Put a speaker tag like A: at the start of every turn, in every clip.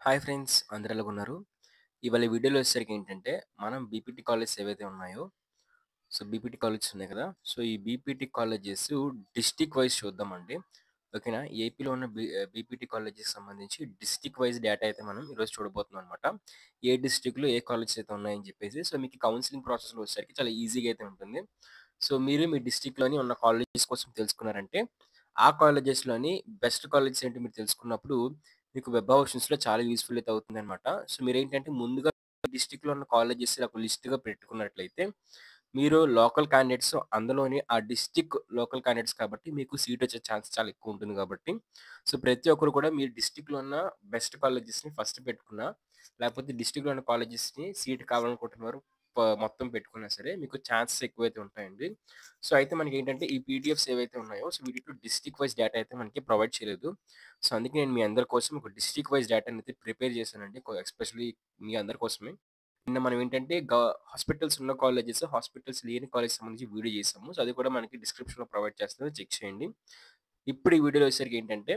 A: Hi friends, అందరూ ఎలాగున్నారు? ఇవాళ ఈ వీడియోలో వచ్చేసరికి ఏంటంటే, మనం బీపీటీ కాలేజెస్ ఏవైతే ఉన్నాయో, సో బీపీటీ కాలేజెస్ ఉన్నాయి కదా! సో ఈ బీపీటీ కాలేజెస్ డిస్ట్రిక్ట్ వైస్ చూద్దామండి. ఓకేనా? ఏపీలో ఉన్న బీపీటీ కాలేజెస్‌కి సంబంధించి డిస్ట్రిక్ట్ వైస్ డేటా అయితే మనం ఈరోజు చూడబోతున్నాం అనమాట. ఏ డిస్ట్రిక్ట్‌లో ఏ కాలేజెస్ అయితే ఉన్నాయని చెప్పేసి. సో మీకు కౌన్సెలింగ్ ప్రాసెస్‌లో వచ్చేసరికి చాలా ఈజీగా అయితే ఉంటుంది. సో మీరు మీ డిస్ట్రిక్ట్‌లోని ఉన్న కాలేజెస్ కోసం తెలుసుకున్నారంటే, ఆ కాలేజెస్‌లోని బెస్ట్ కాలేజెస్ ఏంటి మీరు తెలుసుకున్నప్పుడు మీకు వెబ్ ఆప్షన్స్‌లో చాలా యూజ్‌ఫుల్ అయితే అవుతుందనమాట. సో మీరేంటంటే ముందుగా డిస్ట్రిక్ట్‌లో ఉన్న కాలేజెస్ ఇలా ఒక లిస్ట్‌గా పెట్టుకున్నట్లయితే, మీరు లోకల్ క్యాండిడేట్స్ అందులోని ఆ డిస్ట్రిక్ట్ లోకల్ క్యాండిడేట్స్ కాబట్టి మీకు సీట్ వచ్చే ఛాన్స్ చాలా ఎక్కువ ఉంటుంది కాబట్టి, సో ప్రతి ఒక్కరు కూడా మీ డిస్ట్రిక్ట్‌లో ఉన్న బెస్ట్ కాలేజెస్‌ని ఫస్ట్ పెట్టుకున్నా, లేకపోతే డిస్ట్రిక్ట్‌లో ఉన్న కాలేజెస్‌ని సీట్ కావాలనుకుంటున్నవారు మొత్తం పెట్టుకున్నా సరే మీకు ఛాన్సెస్ ఎక్కువైతే ఉంటాయండి. సో అయితే మనకేంటంటే ఈ పీడిఎఫ్స్ ఏవైతే ఉన్నాయో, సో వీటిలో డిస్ట్రిక్ట్ వైస్ డేటా అయితే మనకి ప్రొవైడ్ చేయలేదు. సో అందుకే నేను మీ అందరి కోసం ఒక డిస్ట్రిక్ట్ వైస్ డేటాని అయితే ప్రిపేర్ చేశానండి. ఎస్పెషల్లీ మీ అందరి కోసమే. నిన్న మనం ఏంటంటే హాస్పిటల్స్ ఉన్న కాలేజెస్, హాస్పిటల్స్ లేని కాలేజ్ సంబంధించి వీడియో చేసాము. సో అది కూడా మనకి డిస్క్రిప్షన్‌లో ప్రొవైడ్ చేస్తాను. చెక్ చేయండి. ఇప్పుడు ఈ వీడియోలో వచ్చేసరికి ఏంటంటే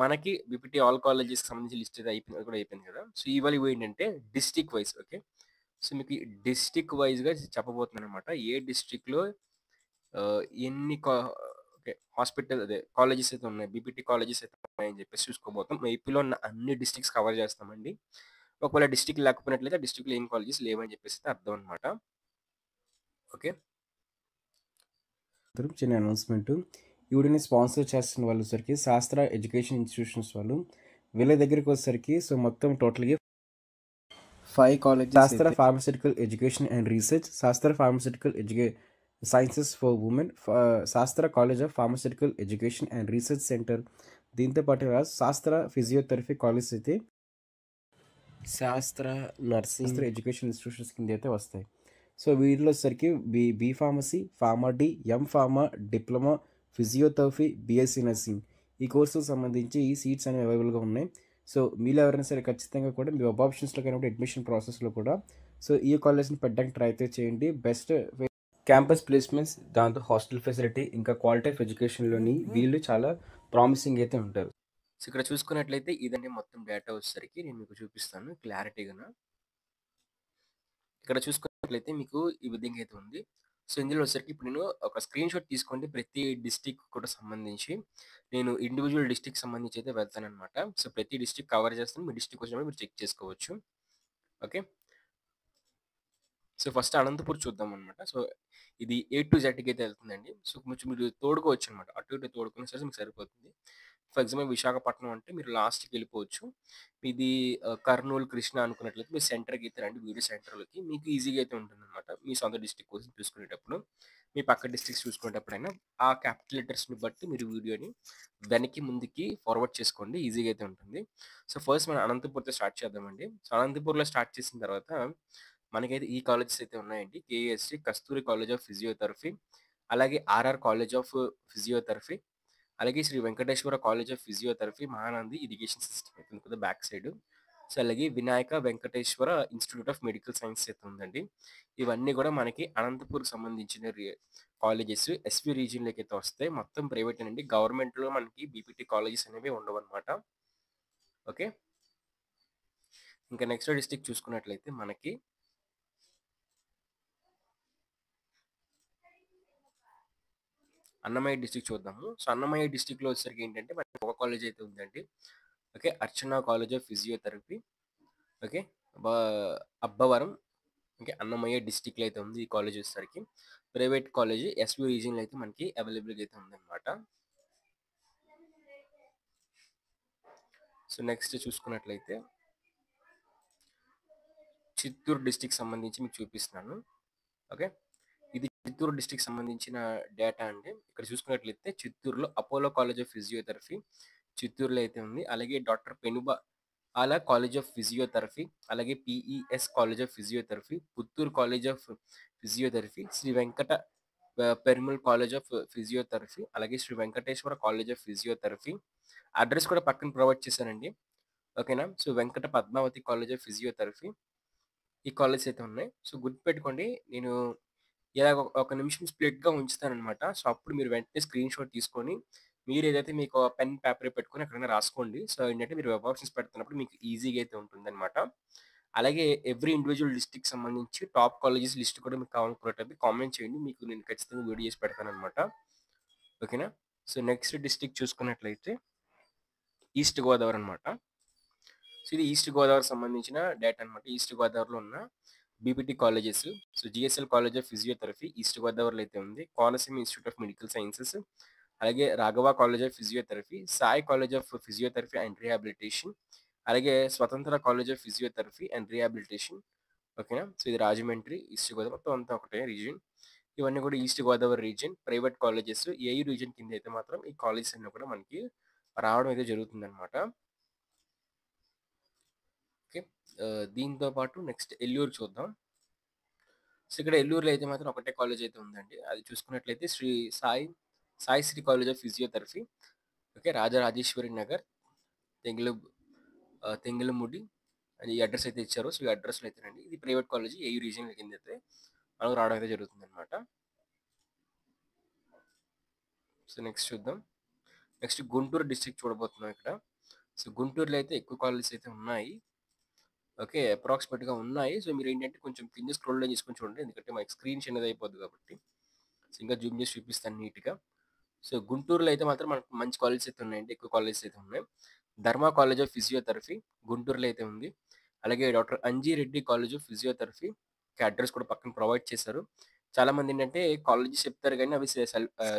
A: మనకి బీపీటీ ఆల్ కాలేజెస్‌కి సంబంధించి లిస్ట్ అయితే అయిపోయింది. అది కూడా అయిపోయింది కదా! సో ఇవాళ ఇవి ఏంటంటే డిస్ట్రిక్ట్ వైస్ ఓకే. సో మీకు డిస్ట్రిక్ట్ వైస్‌గా చెప్పబోతున్నానన్నమాట. ఏ డిస్ట్రిక్ట్‌లో ఎన్ని ఓకే. అదే కాలేజెస్ అయితే ఉన్నాయి. బీపీటీ కాలేజెస్ అయితే ఉన్నాయని చెప్పేసి చూసుకోబోతాం. ఏపీలో ఉన్న అన్ని డిస్ట్రిక్ట్స్ కవర్ చేస్తామండి. ఒకవేళ డిస్ట్రిక్ట్ లేకపోయినట్లయితే, ఆ డిస్ట్రిక్ట్‌లో ఏం కాలేజెస్ లేవని చెప్పేసి అయితే అర్థం అనమాట. ఓకే.
B: చిన్న అనౌన్స్మెంట్. ఈ వీడియోని స్పాన్సర్ చేస్తున్న వాళ్ళు వచ్చరికి శాస్త్ర ఎడ్యుకేషన్ ఇన్స్టిట్యూషన్స్ వాళ్ళు. వీళ్ళ దగ్గరికి వచ్చేసరికి సో మొత్తం టోటల్గా 5 కాలేజెస్ శాస్త్ర అయితే ఫార్మస్యూటికల్ ఎడ్యుకేషన్ అండ్ రీసెర్చ్, శాస్త్ర ఫార్మస్యూటికల్ సైన్సెస్ ఫర్ ఉమెన్, శాస్త్ర college of pharmaceutical education and research centre. దీంతో పాటు శాస్త్ర ఫిజియోథెరపీ కాలేజ్ అయితే
A: శాస్త్ర నర్సింగ్
B: ఎడ్యుకేషన్ ఇన్స్టిట్యూషన్స్ కింద అయితే వస్తాయి. సో వీటిలో వచ్చేసరికి B pharmacy, pharma D, M pharma, diploma, physiotherapy, BSc nursing ఈ కోర్సుకు సంబంధించి ఈ సీట్స్ అనేవి అవైలబుల్గా ఉన్నాయి. సో మీరు ఎవరైనా సరే ఖచ్చితంగా కూడా మీ వెబ్ ఆప్షన్స్లో కానీ అడ్మిషన్ ప్రాసెస్లో కూడా సో ఈ కాలేజ్ని పెట్టడానికి ట్రై అయితే చేయండి. బెస్ట్ క్యాంపస్ ప్లేస్మెంట్స్, దాంతో హాస్టల్ ఫెసిలిటీ, ఇంకా క్వాలిటీ ఆఫ్ ఎడ్యుకేషన్లోని వీళ్ళు చాలా ప్రామిసింగ్ అయితే ఉంటారు.
A: సో ఇక్కడ చూసుకున్నట్లయితే ఇదండి మొత్తం డేటా వచ్చేసరికి నేను మీకు చూపిస్తాను క్లారిటీగాన. ఇక్కడ చూసుకున్నట్లయితే మీకు ఈ విధంగా అయితే ఉంది. సో ఇందులో వచ్చేసరికి ఇప్పుడు నేను ఒక స్క్రీన్‌షాట్ తీసుకోండి. ప్రతి డిస్ట్రిక్ట్ కూడా సంబంధించి నేను ఇండివిడ్యువల్ డిస్ట్రిక్ట్‌కి సంబంధించి అయితే వెళ్తాననమాట. సో ప్రతి డిస్ట్రిక్ట్ కవర్ చేస్తాను. మీ డిస్ట్రిక్ట్ వచ్చినప్పుడు మీరు చెక్ చేసుకోవచ్చు. ఓకే. సో ఫస్ట్ అనంతపూర్ చూద్దామనమాట. సో ఇది ఏ టు జెడ్‌కి అయితే వెళ్తుందండి. సో కొంచెం మీరు తోడుకోవచ్చనమాట. అటు ఇటు తోడుకున్నా సరే మీకు సరిపోతుంది. ఫర్ ఎగ్జాంపుల్ విశాఖపట్నం అంటే మీరు లాస్ట్‌కి వెళ్ళిపోవచ్చు. ఇది కర్నూలు, కృష్ణా అనుకున్నట్లయితే మీరు సెంటర్‌కి అయితే రండి. వీడియో సెంటర్‌లోకి. మీకు ఈజీగా అయితే ఉంటుందనమాట. మీ సొంత డిస్ట్రిక్ట్ కోసం చూసుకునేటప్పుడు. మీ పక్క డిస్ట్రిక్ట్స్ చూసుకునేటప్పుడైనా ఆ క్యాపిటల్ లెటర్స్‌ని బట్టి మీరు వీడియోని వెనక్కి, ముందుకి ఫార్వర్డ్ చేసుకోండి. ఈజీగా అయితే ఉంటుంది. సో ఫస్ట్ మనం అనంతపూర్‌తో స్టార్ట్ చేద్దామండి. సో అనంతపూర్‌లో స్టార్ట్ చేసిన తర్వాత మనకైతే ఈ కాలేజెస్ అయితే ఉన్నాయండి. KSC Kasturi college of physiotherapy, అలాగే ఆర్ఆర్ కాలేజ్ ఆఫ్ ఫిజియోథెరపీ, అలాగే Shri Venkateswara college of physiotherapy, Mahanandi irrigation system అయితే ఉంది కదా బ్యాక్ సైడ్. సో అలాగే Vinayaka Venkateswara institute of medical science అయితే ఉందండి. ఇవన్నీ కూడా మనకి అనంతపూర్‌కి సంబంధించిన కాలేజెస్. ఎస్‌వి రీజియన్‌లోకి అయితే వస్తాయి. మొత్తం ప్రైవేట్ అండి. గవర్నమెంట్‌లో మనకి బీపీటీ కాలేజెస్ అనేవి ఉండవన్నమాట. ఓకే. ఇంకా నెక్స్ట్ డిస్ట్రిక్ట్ చూసుకున్నట్లయితే మనకి అన్నమయ్య డిస్ట్రిక్ట్ చూద్దాము. సో అన్నమయ్య డిస్ట్రిక్ట్‌లో వచ్చేసరికి ఏంటంటే మనకి ఒక కాలేజ్ అయితే ఉందండి. Okay. Archana college of physiotherapy. Okay. బా అబ్బవరం. ఓకే. అన్నమయ్య డిస్ట్రిక్ట్‌లో అయితే ఉంది ఈ కాలేజ్ వచ్చేసరికి. ప్రైవేట్ కాలేజ్ ఎస్‌వి రీజియన్‌లో అయితే మనకి అవైలబుల్‌గా అయితే ఉందన్నమాట. సో నెక్స్ట్ చూసుకున్నట్లయితే చిత్తూరు డిస్ట్రిక్ట్ సంబంధించి మీకు చూపిస్తున్నాను. ఓకే. ఇది చిత్తూరు డిస్ట్రిక్ట్ సంబంధించిన డేటా అండి. ఇక్కడ చూసుకున్నట్లయితే చిత్తూరులో అపోలో కాలేజ్ ఆఫ్ ఫిజియోథెరపీ చిత్తూరులో అయితే ఉంది. అలాగే డాక్టర్ పెనుబ ఆల కాలేజ్ ఆఫ్ ఫిజియోథెరపీ, అలాగే PES college of physiotherapy, Puttur college of physiotherapy, Sri Venkata Perumal college of physiotherapy, అలాగే Shri Venkateswara college of physiotherapy. Address కూడా పక్కన ప్రొవైడ్ చేశానండి. ఓకేనా. So Venkata Padmavathi college of physiotherapy ఈ కాలేజెస్ అయితే ఉన్నాయి. సో గుర్తుపెట్టుకోండి. నేను ఇలాగ ఒక నిమిషం స్ప్లిట్‌గా ఉంచుతాననమాట. సో అప్పుడు మీరు వెంటనే స్క్రీన్‌షాట్ తీసుకొని మీరేదైతే మీకు పెన్, పేపర్ పెట్టుకొని ఎక్కడైనా రాసుకోండి. సో, ఏంటంటే మీరు వెబ్ ఆప్షన్స్ పెడుతున్నప్పుడు మీకు ఈజీగా అయితే ఉంటుందనమాట. అలాగే ఎవ్రీ ఇండివిడ్యువల్ డిస్ట్రిక్ట్‌కి సంబంధించి టాప్ కాలేజెస్ లిస్ట్ కూడా మీకు కావాలనుకున్నట్టయితే కామెంట్ చేయండి. మీకు నేను ఖచ్చితంగా వీడియో చేసి పెడతాననమాట. ఓకేనా? సో, నెక్స్ట్ డిస్ట్రిక్ట్ చూసుకున్నట్లయితే ఈస్ట్ గోదావరి అనమాట. సో, ఇది ఈస్ట్ గోదావరికి సంబంధించిన డేటా అనమాట. ఈస్ట్ గోదావరిలో ఉన్న BPT colleges. So, GSL college of physiotherapy east గోదావరిలో అయితే ఉంది. Konaseema institute of medical sciences, అలాగే Raghava college of physiotherapy, Sai college of physiotherapy and rehabilitation, అలాగే Swatantra college of physiotherapy and rehabilitation. ఓకేనా? సో, ఇది రాజమండ్రి, ఈస్ట్ గోదావరి మొత్తం అంతా ఒకటే రీజియన్. ఇవన్నీ కూడా east Godavari region. Private colleges AU region కింద అయితే మాత్రం ఈ కాలేజెస్ అన్నీ కూడా మనకి రావడం అయితే జరుగుతుందన్నమాట. ఓకే. దీంతో పాటు నెక్స్ట్ ఎల్లూరు చూద్దాం. సో, ఇక్కడ ఎల్లూరులో అయితే మాత్రం ఒకటే కాలేజ్ అయితే ఉందండి. అది చూసుకున్నట్లయితే Sai Sri college of physiotherapy. Okay. Rajarajeswari Nagar, తెంగులు తెంగులముడి అని ఈ అడ్రస్ అయితే ఇచ్చారు. సో, ఈ అడ్రస్‌లో అయితేనండి ఇది ప్రైవేట్ కాలేజ్ ఏయూ రీజియన్ కింద అయితే మనకు రావడం అయితే జరుగుతుందన్నమాట. సో, నెక్స్ట్ చూద్దాం. నెక్స్ట్ గుంటూరు డిస్ట్రిక్ట్ చూడబోతున్నాం ఇక్కడ. సో, గుంటూరులో అయితే ఎక్కువ కాలేజెస్ అయితే ఉన్నాయి. ఓకే. అప్రాక్సిమేట్‌గా ఉన్నాయి. సో, మీరేంటంటే కొంచెం కింద స్క్రోల్ డౌన్ చేసుకొని చూడండి. ఎందుకంటే మనకి స్క్రీన్ చిన్నదయిపోద్ది కాబట్టి. సో, ఇంకా జూమ్ చేసి చూపిస్తాను నీట్‌గా. సో, గుంటూరులో అయితే మాత్రం మనకు మంచి కాలేజెస్ అయితే ఉన్నాయండి. ఎక్కువ కాలేజెస్ అయితే ఉన్నాయి. ధర్మ కాలేజ్ ఆఫ్ ఫిజియోథెరపీ గుంటూరులో అయితే ఉంది. అలాగే doctor Anji Reddy college of physiotherapy address కూడా పక్కన ప్రొవైడ్ చేశారు. చాలామంది ఏంటంటే కాలేజెస్ చెప్తారు గానీ అవి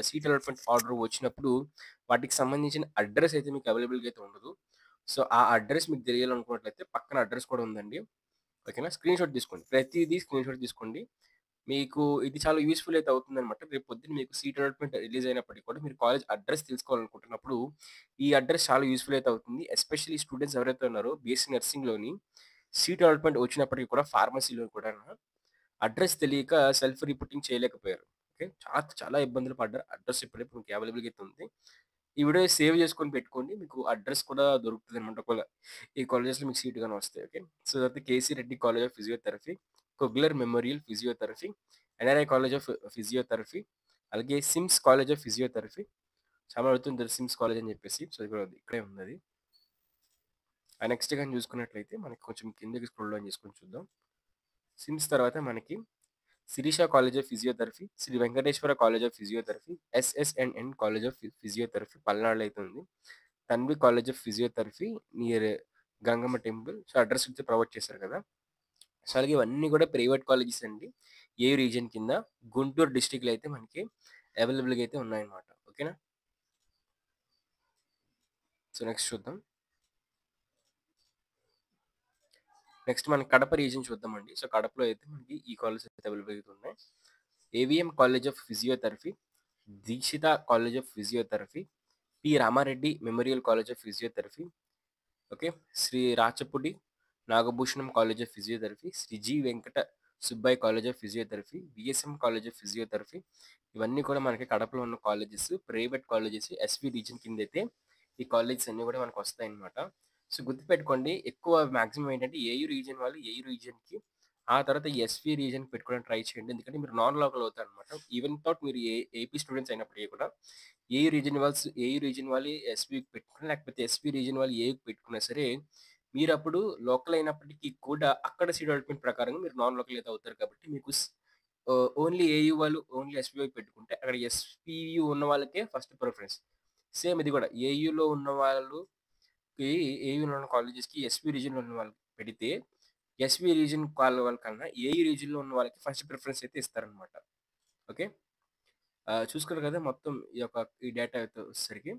A: సీట్ అలాట్‌మెంట్ ఆర్డర్ వచ్చినప్పుడు వాటికి సంబంధించిన అడ్రస్ అయితే మీకు అవైలబుల్‌గా అయితే ఉండదు. సో, ఆ అడ్రస్ మీకు తెలియాలనుకున్నట్లయితే పక్కన అడ్రస్ కూడా ఉందండి. ఓకేనా? స్క్రీన్‌షాట్ తీసుకోండి. ప్రతీదీ స్క్రీన్‌షాట్ తీసుకోండి. మీకు ఇది చాలా యూజ్‌ఫుల్ అయితే అవుతుందనమాట. రేపు పొద్దున మీకు సీట్ అలాట్‌మెంట్ రిలీజ్ అయినప్పటికి కూడా మీరు కాలేజ్ అడ్రస్ తెలుసుకోవాలనుకుంటున్నప్పుడు, ఈ అడ్రస్ చాలా యూజ్‌ఫుల్ అయితే అవుతుంది. ఎస్పెషల్లీ స్టూడెంట్స్ ఎవరైతే ఉన్నారో బీఎస్సీ నర్సింగ్‌లోని సీట్ అలాట్‌మెంట్ వచ్చినప్పటికి కూడా ఫార్మసీలో కూడాను అడ్రస్ తెలియక సెల్ఫ్ రిపోర్టింగ్ చేయలేకపోయారు. ఓకే. చాలా చాలా ఇబ్బందులు పడ్డారు. అడ్రస్ ఇప్పుడైతే మీకు అవైలబుల్‌గా అయితే ఉంది. ఈ వీడియో సేవ్ చేసుకొని పెట్టుకోండి. మీకు అడ్రస్ కూడా దొరుకుతదనమాట. ఒకవేళ ఈ కాలేజెస్‌లో మీకు సీట్ గాని వస్తే. ఓకే. సో, తర్వాత KC Reddy college of physiotherapy, కొగ్లర్ memorial physiotherapy, NRI college of physiotherapy, అలాగే సిమ్స్ కాలేజ్ ఆఫ్ ఫిజియోథెరపీ. చాలా అడుగుతుంటారు సిమ్స్ కాలేజ్ అని చెప్పేసి. సో, ఇక్కడే ఉందది. నెక్స్ట్ గాని చూసుకున్నట్లయితే మనకి కొంచెం కిందకి స్క్రోల్ డౌన్ చేసుకొని చూద్దాం. సిమ్స్ తర్వాత మనకి Sirisha college of physiotherapy, Sri Venkateswara college of physiotherapy, SSNN college of physiotherapy పల్నాడులో అయితే ఉంది. Tanvi college of physiotherapy near Gangamma temple. So, address అయితే ప్రొవైడ్ చేశారు కదా! సో, అలాగే ఇవన్నీ కూడా ప్రైవేట్ కాలేజెస్ అండి. ఏ రీజియన్ కింద గుంటూరు డిస్ట్రిక్ట్‌లో అయితే మనకి అవైలబుల్‌గా అయితే ఉన్నాయన్నమాట. ఓకేనా? సో, నెక్స్ట్ చూద్దాం. నెక్స్ట్ మనం కడప రీజియన్ చూద్దామండి. సో, కడపలో అయితే మనకి ఈ కాలేజెస్ అయితే అవైలబుల్‌గా అయితే ఉన్నాయి. AVM college of physiotherapy, Deekshitha college of physiotherapy, P. Ramareddy memorial college of physiotherapy, okay. Sri Rachapudi Nagabhushanam college of physiotherapy, Shri G. Venkata Subbaiah college of physiotherapy, VSM college of physiotherapy. ఇవన్నీ కూడా మనకి కడపలో ఉన్న colleges. Private colleges SV region కింద అయితే ఈ కాలేజెస్ అన్నీ కూడా మనకు వస్తాయన్నమాట. సో, గుర్తుపెట్టుకోండి ఎక్కువ మాక్సిమం ఏంటంటే ఏయూ రీజియన్ వాళ్ళు ఏయూ రీజియన్‌కి, ఆ తర్వాత ఎస్వి రీజియన్‌కి పెట్టుకోవడానికి ట్రై చేయండి. ఎందుకంటే మీరు నాన్ లోకల్ అవుతారనమాట. ఈవెన్ థౌట్ మీరు ఏపీ స్టూడెంట్స్ అయినప్పటికీ కూడా ఏయూ రీజియన్ వాళ్ళు ఎస్‌వికి పెట్టుకున్నా, లేకపోతే ఎస్‌వి రీజియన్ వాళ్ళు ఏయూకి పెట్టుకున్నా సరే, మీరప్పుడు లోకల్ అయినప్పటికీ కూడా అక్కడ సీట్ అలాట్‌మెంట్ ప్రకారంగా మీరు నాన్ లోకల్ అయితే అవుతారు కాబట్టి మీకు ఓన్లీ ఏయూ వాళ్ళు ఓన్లీ ఎస్‌విఐ పెట్టుకుంటే అక్కడ ఎస్‌పియు ఉన్న వాళ్ళకే ఫస్ట్ ప్రిఫరెన్స్. సేమ్ ఇది కూడా ఏయూలో ఉన్న వాళ్ళకి ఏయూలో ఉన్న కాలేజెస్‌కి ఎస్‌వి రీజియన్‌లో ఉన్న వాళ్ళకి పెడితే, ఎస్‌వి రీజియన్ వాళ్ళకన్నా ఏయూ రీజియన్‌లో ఉన్న వాళ్ళకి ఫస్ట్ ప్రిఫరెన్స్ అయితే ఇస్తారనమాట. ఓకే. చూసుకున్నారు కదా! మొత్తం ఈ డేటా అయితే వచ్చేసరికి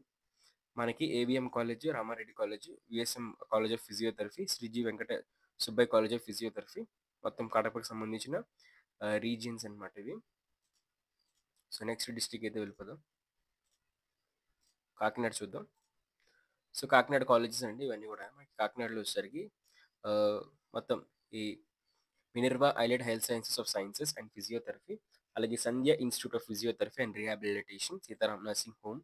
A: మనకి AVM college, Ramareddy college, VSM college of physiotherapy, Shri G. Venkata Subbaiah college of physiotherapy మొత్తం కడపకి సంబంధించిన రీజియన్స్ అన్నమాట ఇవి. సో, నెక్స్ట్ డిస్ట్రిక్ట్ అయితే వెళ్ళిపోదాం. కాకినాడ చూద్దాం. సో, కాకినాడ కాలేజెస్ అండి ఇవన్నీ కూడా. మనకి కాకినాడలో వచ్చేసరికి ఆహ్, మొత్తం ఈ మినర్వా ఐలైట్ health sciences of sciences and physiotherapy, అలాగే Sandhya institute of physiotherapy and rehabilitation, Sitaram nursing home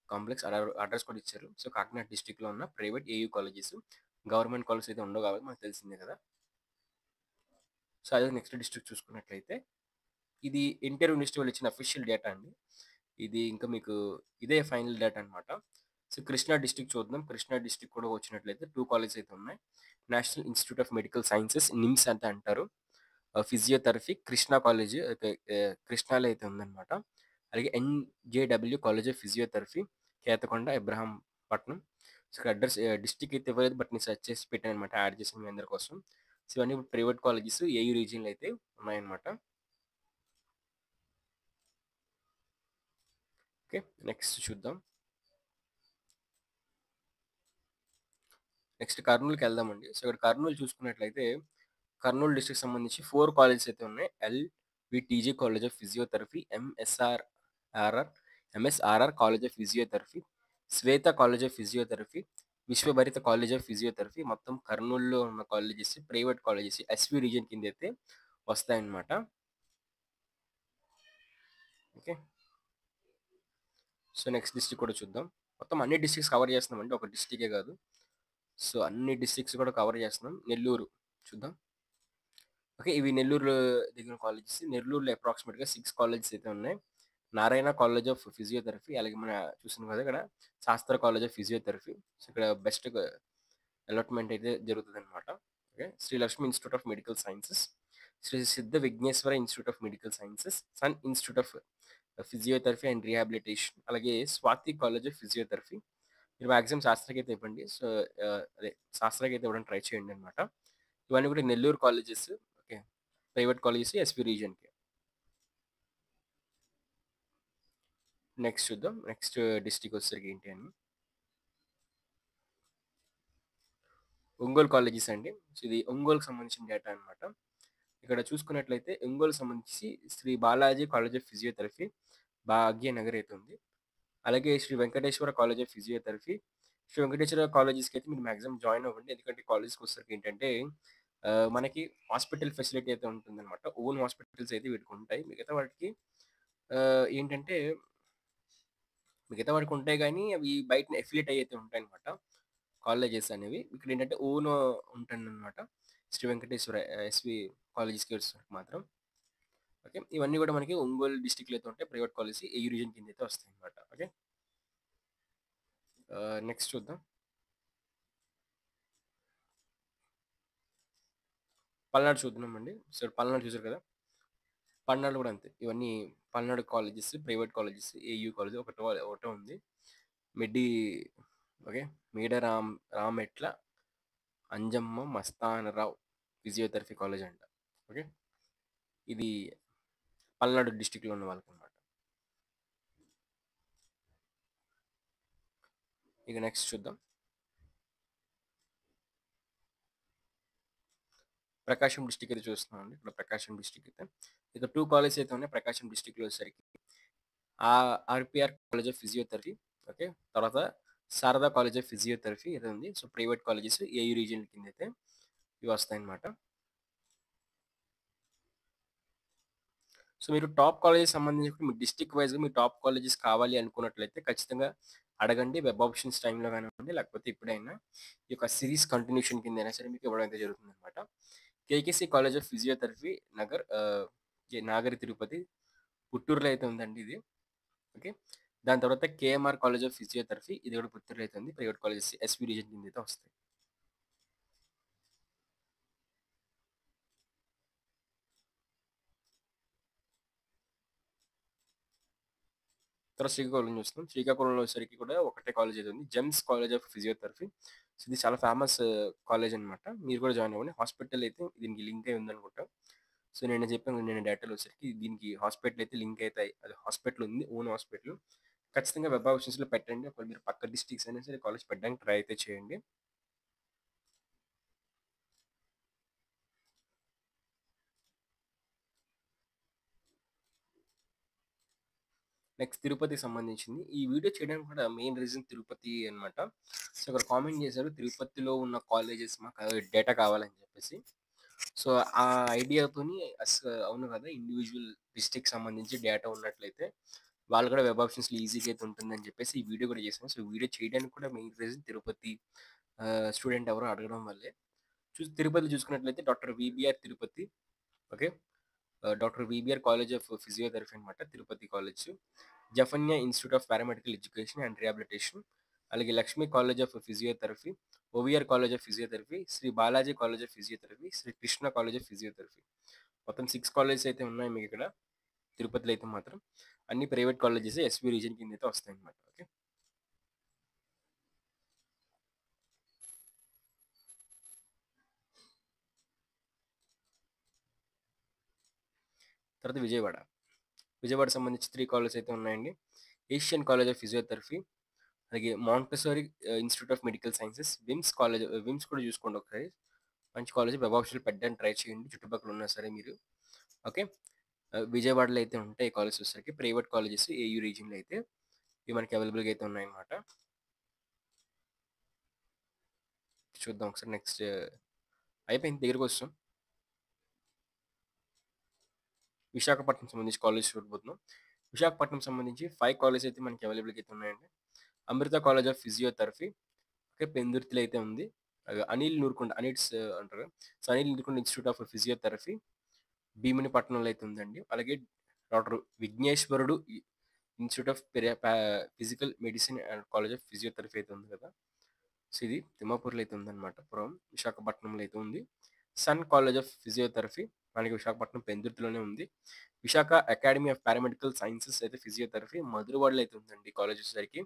A: complex address కూడా ఇచ్చారు. సో, కాకినాడ డిస్ట్రిక్ట్‌లో ఉన్న private AU colleges. Government colleges అయితే ఉండవు కాబట్టి మనకు తెలిసిందే కదా! సో, అదే నెక్స్ట్ డిస్ట్రిక్ట్ చూసుకున్నట్లయితే ఇది ఎన్టీఆర్ యూనివర్సిటీ వాళ్ళు ఇచ్చిన అఫీషియల్ డేటా అండి. ఇది ఇంకా మీకు ఇదే ఫైనల్ డేట్ అనమాట. సో, కృష్ణా డిస్ట్రిక్ట్ చూద్దాం. కృష్ణా డిస్ట్రిక్ట్ కూడా వచ్చినట్లయితే 2 కాలేజెస్ అయితే ఉన్నాయి. National institute of medical sciences NIMS ಅಂತ అంటారు. ఫిజియోథెరపీ కృష్ణా కాలేజ్ కృష్ణాలో అయితే ఉందన్నమాట. అలాగే ఎన్‌జేడబ్ల్యూ కాలేజ్ ఆఫ్ ఫిజియోథెరపీ కేతకొండ, ఇబ్రహాంపట్నం. సో, ఇక్కడ అడ్రస్ డిస్ట్రిక్ట్ అయితే ఇవ్వలేదు. బట్ నేను సెర్చ్ చేసి పెట్టానన్నమాట. యాడ్ చేశాను మీ అందరి కోసం. సో, ఇవన్నీ ప్రైవేట్ కాలేజెస్ ఏయూ రీజియన్‌లో అయితే ఉన్నాయన్నమాట. ఓకే. నెక్స్ట్ చూద్దాం. నెక్స్ట్ కర్నూలుకెళ్దామండి. సో, ఇక్కడ కర్నూలు చూసుకున్నట్లయితే, కర్నూలు డిస్ట్రిక్ట్‌కి సంబంధించి 4 కాలేజెస్ అయితే ఉన్నాయి. LVTG college of physiotherapy, MSRR college of physiotherapy, Swetha college of physiotherapy, Vishwabharitha college of physiotherapy. మొత్తం కర్నూలులో ఉన్న colleges private colleges SV region కిందైతే వస్తాయన్నమాట. ఓకే. సో, నెక్స్ట్ డిస్ట్రిక్ట్ కూడా చూద్దాం. మొత్తం అన్ని డిస్ట్రిక్ట్స్ కవర్ చేస్తున్నామండి. ఒక డిస్ట్రిక్టే కాదు. సో, అన్ని డిస్ట్రిక్ట్స్ కూడా కవర్ చేస్తున్నాం. నెల్లూరు చూద్దాం. ఓకే. ఇవి నెల్లూరులో దగ్గర కాలేజెస్. నెల్లూరులో అప్రాక్సిమేట్‌గా 6 కాలేజెస్ అయితే ఉన్నాయి. నారాయణ కాలేజ్ ఆఫ్ ఫిజియోథెరపీ, అలాగే మన చూస్తున్నాం కదా ఇక్కడ Sastra college of physiotherapy. So, ఇక్కడ బెస్ట్ అలాట్‌మెంట్ అయితే జరుగుతదనమాట. Okay. Sri Lakshmi institute of medical sciences, Sri Siddha Vigneswara institute of medical sciences, Sun institute of physiotherapy and rehabilitation, అలాగే స్వాతి కాలేజ్ ఆఫ్ ఫిజియోథెరపీ. మీరు మాక్సిమం శాస్త్రకైతే ఇవ్వండి. సో, అదే శాస్త్రకైతే ఇవ్వడానికి ట్రై చేయండి అనమాట. ఇవన్నీ కూడా Nellore colleges. Okay. Private colleges SV రీజియన్‌కి. నెక్స్ట్ చూద్దాం. నెక్స్ట్ డిస్ట్రిక్ట్ వచ్చేసరికి ఏంటి అని. ఒంగోలు కాలేజెస్ అండి. సో, ఇది ఒంగోలుకి సంబంధించిన డేటా అనమాట. ఇక్కడ చూసుకున్నట్లయితే ఒంగోలుకి సంబంధించి Sri Balaji college of physiotherapy Bhagyanagar అయితే ఉంది. అలాగే Shri Venkateswara college of physiotherapy. Sri Venkateswara కాలేజెస్‌కి అయితే మీరు మాక్సిమం జాయిన్ అవ్వండి. ఎందుకంటే కాలేజ్‌కి వచ్చేసరికి ఏంటంటే మనకి హాస్పిటల్ ఫెసిలిటీ అయితే ఉంటుందన్నమాట. ఓన్ హాస్పిటల్స్ అయితే వీటికి ఉంటాయి. మిగతా వాటికి ఏంటంటే మిగతా వాటికి ఉంటాయి గానీ అవి బయటన అఫిలియేట్ అయ్యి అయితే ఉంటాయన్నమాట. కాలేజెస్ అనేవి. ఇక్కడేంటంటే ఓన్ ఉంటుందన్నమాట. శ్రీ వెంకటేశ్వర ఎస్‌వి కాలేజెస్‌కి వచ్చేసరికి మాత్రం. ఓకే. ఇవన్నీ గూడా మనకి ఒంగోలు డిస్ట్రిక్ట్‌లో అయితే ఉంటాయి. ప్రైవేట్ కాలేజెస్ ఈ రీజియన్ కిందైతే వస్తాయన్నమాట. ఓకే. నెక్స్ట్ చూద్దాం. పల్నాడు చూద్దామండి. సో, పల్నాడు చూసారు కదా! పల్నాడులో గూడా అంతే. ఇవన్నీ Palnadu colleges, private colleges, AU college ఒకటే ఉంది. మెడ్డి ఓకే. మేడ రామెట్ల అంజమ్మ మస్తానరావు ఫిజియోథెరపీ కాలేజ్ అంట. ఓకే. ఇది పల్నాడు డిస్ట్రిక్ట్‌లో ఉన్న వాళ్ళకనమాట. ఇక నెక్స్ట్ చూద్దాం. ప్రకాశం డిస్ట్రిక్ట్ అయితే చూస్తున్నామండి. ఇక్కడ ప్రకాశం డిస్ట్రిక్ట్ అయితే. ఇక 2 కాలేజెస్ అయితే ఉన్నాయి ప్రకాశం డిస్ట్రిక్ట్‌లో వచ్చేసరికి. RPR college of physiotherapy. Okay. తర్వాత శారదా కాలేజ్ ఆఫ్ ఫిజియోథెరపీ ఇది ఉంది. So, private colleges AU region కిందైతే ఇవి వస్తాయన్నమాట. సో, మీరు టాప్ కాలేజెస్ సంబంధించి మీ డిస్ట్రిక్ట్ వైస్‌గా మీ టాప్ కాలేజెస్ కావాలి అనుకున్నట్లయితే ఖచ్చితంగా అడగండి. వెబ్ ఆప్షన్స్ టైమ్‌లో కానివ్వండి, లేకపోతే ఇప్పుడైనా ఈ యొక్క సిరీస్ కంటిన్యూషన్ కిందైనా సరే మీకు ఇవ్వడం అయితే జరుగుతుందన్నమాట. KKC college of physiotherapy Nagari Tirupati, పుత్తూరులో అయితే ఉందండి ఇది. ఓకే. దాని తర్వాత కేఎంఆర్ కాలేజ్ ఆఫ్ ఫిజియోథెరపీ ఇది కూడా పుత్తూరులో అయితే ఉంది. ప్రైవేట్ కాలేజెస్ ఎస్‌వి రీజియన్ కిందైతే వస్తాయి. తర్వాత శ్రీకాకుళం చూస్తున్నాం. శ్రీకాకుళంలో వచ్చేసరికి కూడా ఒకటే కాలేజ్ అయితే ఉంది. GEMS college of physiotherapy. So, ఇది చాలా ఫేమస్ కాలేజ్ అనమాట. మీరు కూడా జాయిన్ అవ్వండి. హాస్పిటల్ అయితే దీనికి లింక్ అయి ఉందనుకుంటా. సో, నేను చెప్పాను నేను డేటాలో వచ్చేసరికి దీనికి హాస్పిటల్ అయితే లింక్ అయితే అది హాస్పిటల్ ఉంది. Own hospital. ఖచ్చితంగా వెబ్ ఆప్షన్స్‌లో పెట్టండి. ఒకవేళ మీరు పక్క డిస్ట్రిక్ట్స్ అయినా సరే కాలేజ్ పెట్టడానికి ట్రై అయితే చేయండి. నెక్స్ట్ తిరుపతికి సంబంధించింది. ఈ వీడియో చేయడానికి కూడా మెయిన్ రీజన్ తిరుపతి అన్నమాట. సో, ఇక్కడ కామెంట్ చేశారు తిరుపతిలో ఉన్న కాలేజెస్ మాకు డేటా కావాలని చెప్పేసి. సో, ఆ ఐడియాతోని అవును కదా! ఇండివిడ్యువల్ డిస్ట్రిక్ట్‌కి సంబంధించి డేటా ఉన్నట్లయితే వాళ్ళు కూడా వెబ్ ఆప్షన్స్‌లో ఈజీగా అయితే ఉంటుందని చెప్పేసి ఈ వీడియో కూడా చేశాను. సో, వీడియో చేయడానికి కూడా మెయిన్ రీజన్ తిరుపతి స్టూడెంట్ ఎవరో అడగడం వల్లే. తిరుపతి చూసుకున్నట్లయితే doctor VBR Tirupati. Okay. Doctor VBR college of physiotherapy అన్నమాట Tirupati college. Zephaniah institute of paramedical education and rehabilitation, అలాగే Lakshmi college of physiotherapy, OVR college of physiotherapy, Sri Balaji college of physiotherapy, Sri Krishna college of physiotherapy. మొత్తం 6 colleges అయితే ఉన్నాయి మీకు ఇక్కడ తిరుపతిలో అయితే మాత్రం. అన్ని ప్రైవేట్ కాలేజెస్ ఎస్వి రీజన్ కింద అయితే వస్తాయి అన్నమాట. ఓకే. తర్వాత విజయవాడ సంబంధించి 3 కాలేజెస్ అయితే ఉన్నాయండి. ఏషియన్ కాలేజ్ ఆఫ్ ఫిజియోథెరపీ, అలాగే Montessori institute of medical sciences, VIMS కూడా చూసుకోండి ఒకసారి. మంచి కాలేజ్, వెబ్ ఆప్షన్లు పెట్టడానికి ట్రై చేయండి చుట్టుపక్కల ఉన్నా సరే మీరు. ఓకే. విజయవాడలో అయితే ఉంటాయి కాలేజెస్ వచ్చేసరికి. ప్రైవేట్ కాలేజెస్ ఏయూ రీజియన్లో అయితే ఇవి మనకి అవైలబుల్గా అయితే ఉన్నాయన్నమాట. చూద్దాం ఒకసారి నెక్స్ట్. అయిపోయింది, దగ్గరకు వస్తాం. విశాఖపట్నం సంబంధించి కాలేజ్ చూడబోతున్నాం. విశాఖపట్నం సంబంధించి 5 కాలేజ్ అయితే మనకి అవైలబుల్గా అయితే ఉన్నాయండి. Amrita college of physiotherapy, okay, పెందుర్తిలో అయితే ఉంది. అనిల్ నూరుకొండ, అనిట్స్ అంటారు. సో Anil Nurukonda institute of physiotherapy భీమునిపట్నంలో అయితే ఉందండి. అలాగే డాక్టర్ విఘ్నేశ్వరుడు institute of physical medicine and college of physiotherapy అయితే ఉంది కదా. సో ఇది తిమ్మాపూర్లో అయితే ఉందన్నమాట. విశాఖపట్నంలో అయితే ఉంది. సన్ కాలేజ్ ఆఫ్ ఫిజియోథెరపీ మనకి విశాఖపట్నం పెందుర్తిలోనే ఉంది. Visakha academy of paramedical sciences అయితే ఫిజియోథెరపీ మధురవాడలో అయితే ఉందండి కాలేజ్ వచ్చేసరికి.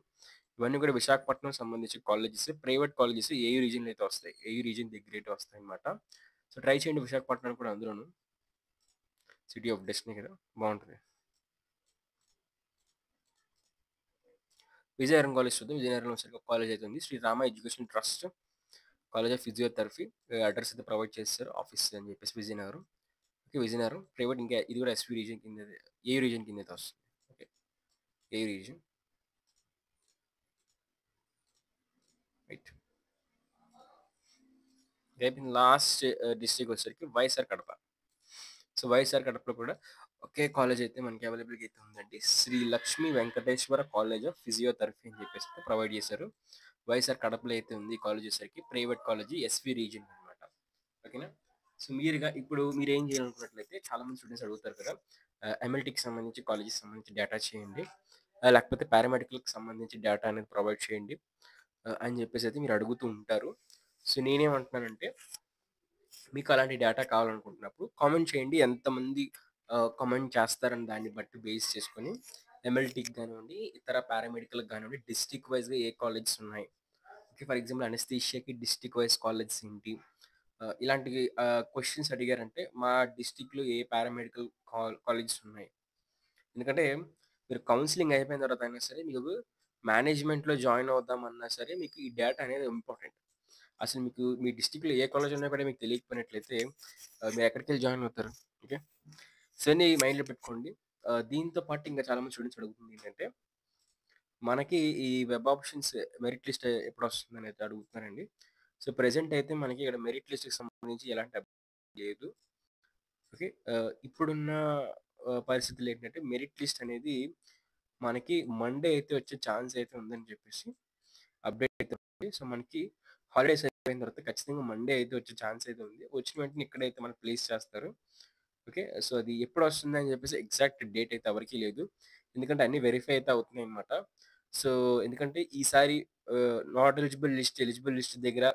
A: ఇవన్నీ కూడా విశాఖపట్నం సంబంధించి కాలేజెస్, ప్రైవేట్ కాలేజెస్ ఏయూ రీజియన్లో అయితే వస్తాయి. ఏయూ రీజియన్ దగ్గర అయితే వస్తాయి అనమాట. సో ట్రై చేయండి విశాఖపట్నం కూడా, అందులోను సిటీ ఆఫ్ డెస్టినీ కదా, బాగుంటుంది. విజయనగరం కాలేజ్ చూద్దాం. విజయనగరంలో వచ్చేసరికి ఒక కాలేజ్ అయితే ఉంది, Sri Rama education trust college of physiotherapy. Address అయితే ప్రొవైడ్ చేస్తారు, ఆఫీస్ అని చెప్పేసి విజయనగరం. Okay, Vizianagaram private. ఇంకా ఇది కూడా ఎస్వి రీజియన్ కింద, ఏయూ రీజియన్ కింద అయితే వస్తుంది. Okay, AU region. రైట్. అయిపోయింది. లాస్ట్ డిస్ట్రిక్ట్ వచ్చేసరికి వైఎస్ఆర్ కడప. సో వైఎస్ఆర్ కడపలో కూడా ఒకే కాలేజ్ అయితే మనకి అవైలబుల్గా అయితే ఉందండి, Shri Lakshmi Venkateswara college of physiotherapy అని చెప్పేసి ప్రొవైడ్ చేశారు. వైఎస్ఆర్ కడపలో అయితే ఉంది ఈ కాలేజ్ వచ్చేసరికి. ప్రైవేట్ కాలేజ్, ఎస్వి రీజియన్ అనమాట. ఓకేనా. సో ఇప్పుడు మీరు ఏం చేయాలనుకున్నట్లయితే, చాలా మంది స్టూడెంట్స్ అడుగుతారు కదా, ఎంఎల్టీకి సంబంధించి కాలేజెస్ సంబంధించి డేటా చేయండి, లేకపోతే పారామెడికల్కి సంబంధించి డేటా అనేది ప్రొవైడ్ చేయండి అని చెప్పేసి అయితే మీరు అడుగుతూ ఉంటారు. సో నేనేమంటున్నానంటే, మీకు అలాంటి డేటా కావాలనుకుంటున్నప్పుడు కామెంట్ చేయండి. ఎంతమంది కామెంట్ చేస్తారని దాన్ని బట్టి బేస్ చేసుకొని ఎంఎల్టీకి కానివ్వండి, ఇతర పారామెడికల్కి కానివ్వండి, డిస్ట్రిక్ట్ వైజ్గా ఏ కాలేజెస్ ఉన్నాయి. ఓకే, ఫర్ ఎగ్జాంపుల్ అనస్థీషియాకి డిస్ట్రిక్ట్ వైజ్ కాలేజెస్ ఏంటి, ఇలాంటి క్వశ్చన్స్ అడిగారంటే మా డిస్ట్రిక్ట్లో ఏ పారామెడికల్ కాలేజెస్ ఉన్నాయి. ఎందుకంటే మీరు కౌన్సిలింగ్ అయిపోయిన తర్వాత అయినా సరే, మీకు మేనేజ్మెంట్లో జాయిన్ అవుదామన్నా సరే, మీకు ఈ డేటా అనేది ఇంపార్టెంట్. అసలు మీకు మీ డిస్ట్రిక్ట్లో ఏ కాలేజ్ ఉన్నా కూడా మీకు తెలియకపోయినట్లయితే మీరు ఎక్కడికి వెళ్ళి జాయిన్ అవుతారు. ఓకే, సో అన్ని మైండ్లో పెట్టుకోండి. దీంతో పాటు ఇంకా చాలామంది స్టూడెంట్స్ అడుగుతుంది ఏంటంటే, మనకి ఈ వెబ్ ఆప్షన్స్ మెరిట్ లిస్ట్ ఎప్పుడు వస్తుందని అయితే అడుగుతున్నారండి. సో ప్రెసెంట్ అయితే మనకి ఇక్కడ మెరిట్ లిస్ట్కి సంబంధించి ఎలాంటి అప్డేట్ లేదు. ఓకే, ఇప్పుడున్న పరిస్థితులు ఏంటంటే, మెరిట్ లిస్ట్ అనేది మనకి మండే అయితే వచ్చే ఛాన్స్ అయితే ఉందని చెప్పేసి అప్డేట్ అయితే ఉంది. సో మనకి హాలిడేస్ అయిపోయిన తర్వాత ఖచ్చితంగా మండే అయితే వచ్చే ఛాన్స్ అయితే ఉంది. వచ్చిన వెంటనే ఇక్కడైతే మనకు ప్లేస్ చేస్తారు. ఓకే, సో అది ఎప్పుడు వస్తుంది అని చెప్పేసి ఎగ్జాక్ట్ డేట్ అయితే ఎవరికీ లేదు, ఎందుకంటే అన్ని వెరిఫై అయితే అవుతున్నాయి అనమాట. సో ఎందుకంటే ఈసారి ఎలిజిబుల్ లిస్ట్ దగ్గర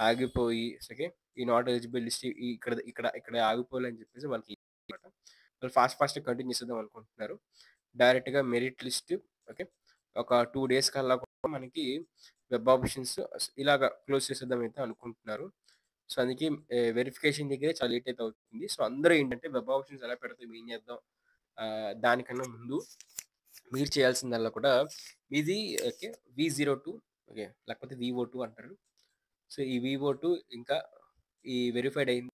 A: ఆగిపోయి, ఓకే, ఈ నాట్ ఎలిజిబుల్ లిస్ట్ ఇక్కడ ఇక్కడ ఇక్కడ ఆగిపోవాలని చెప్పేసి వాళ్ళకి అనమాట. వాళ్ళు ఫాస్ట్ కంటిన్యూ చేద్దాం అనుకుంటున్నారు. డైరెక్ట్గా మెరిట్ లిస్ట్, ఓకే, ఒక 2 days కల్లా కూడా మనకి వెబ్ ఆప్షన్స్ ఇలాగా క్లోజ్ చేసేద్దాం అయితే అనుకుంటున్నారు. సో అందుకే వెరిఫికేషన్ దగ్గరే చాలా లేట్ అయితే అవుతుంది. సో అందరూ ఏంటంటే వెబ్ ఆప్షన్స్ ఎలా పెడతాం, ఏం చేద్దాం, దానికన్నా ముందు మీరు చేయాల్సిందల్లా కూడా ఇది, ఓకే, V02, ఓకే, లేకపోతే VO2 అంటారు. సో ఈ VO2 ఇంకా ఈ వెరిఫైడ్ అయిన